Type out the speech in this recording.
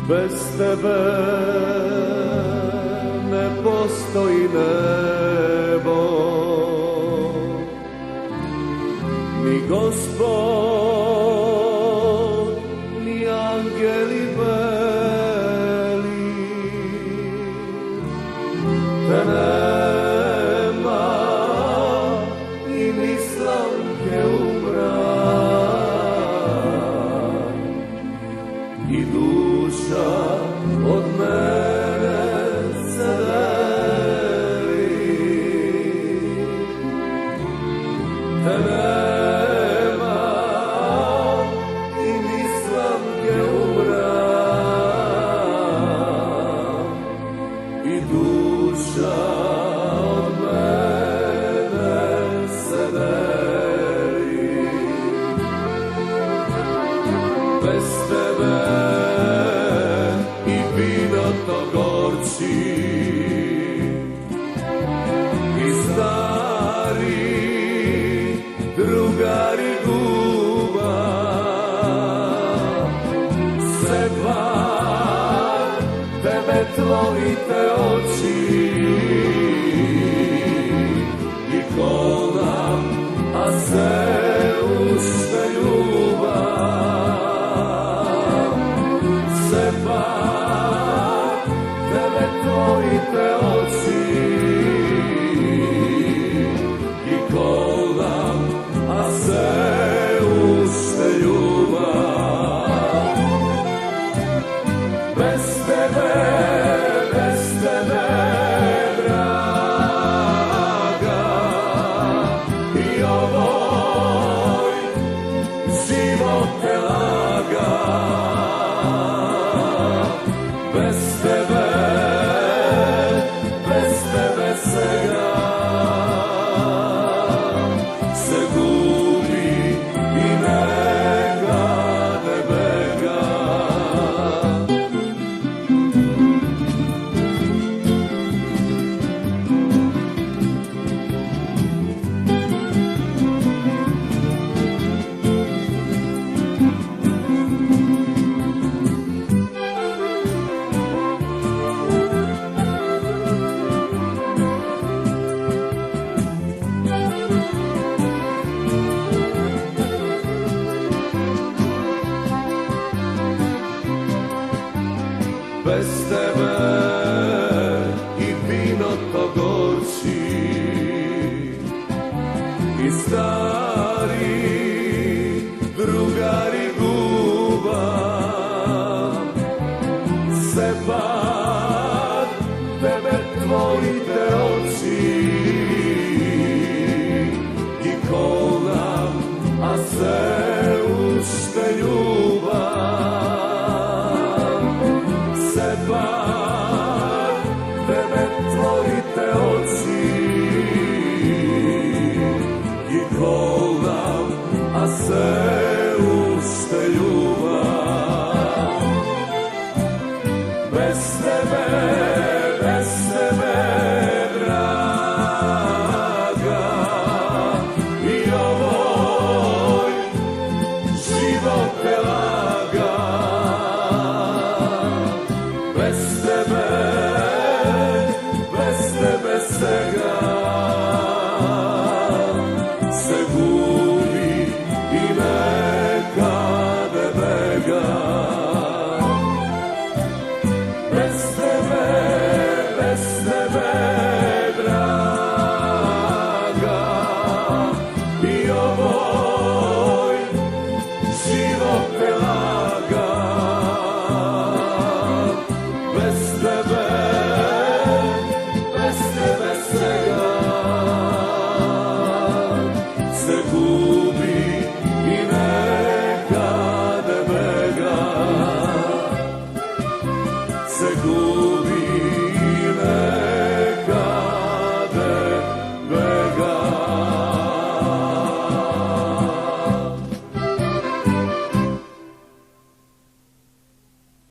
Bez tebe ne postoji nebo, ni Gospod, ni angeli beli. Te nema i ni slamke u mrak, i duša od mene se deli. Te nema i ni slamke u mrak, i duša od mene se deli. Bez tebe i vino to gorči, i stari drugari guba, sepak tebe tvorite oči, i kolam, a se ušte ljubav. Sepak tebe tvorite oči, i kolam, a se ušte ljubav. Bez tebe, draga, i ovoj život te laga. Bez tebe svega se gubi i neka ne bega. Bez tebe i vino to gorči, i stari drugari guba, sepak tebe tvorite oči, i kolam, a se ušte ljubav. Sepak tebe tvorite oči, i kolam, a se ušte ljubav.